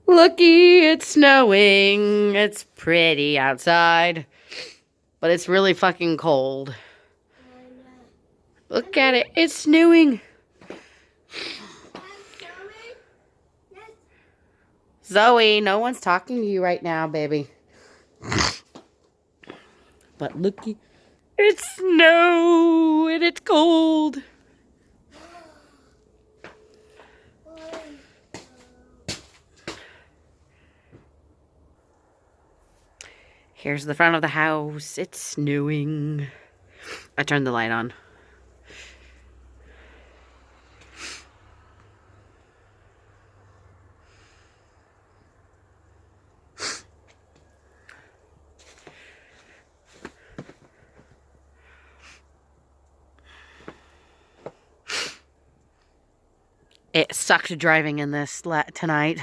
Looky, it's snowing. It's pretty outside, but it's really fucking cold. Look at it. It's snowing. Zoe, no one's talking to you right now, baby. But looky, it's snow and it's cold. Here's the front of the house. It's snowing. I turned the light on. It sucked driving in this tonight.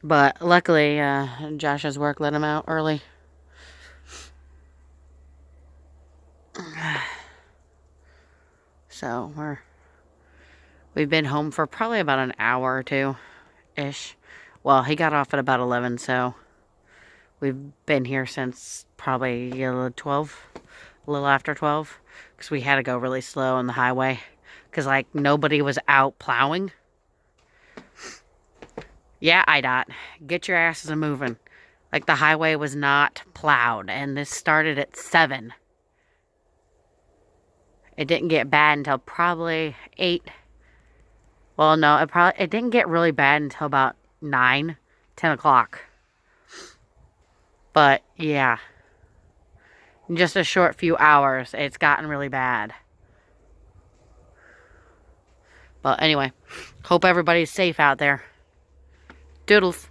But luckily, Josh's work let him out early. So we've been home for probably about an hour or two-ish. Well, he got off at about 11, so we've been here since probably 12, a little after 12, because we had to go really slow on the highway, because, like, nobody was out plowing. Yeah, IDOT, get your asses moving. Like, the highway was not plowed, and this started at 7. It didn't get bad until probably 8. Well, no, it didn't get really bad until about 9, 10 o'clock. But, yeah. In just a short few hours, it's gotten really bad. But anyway, hope everybody's safe out there. Doodles.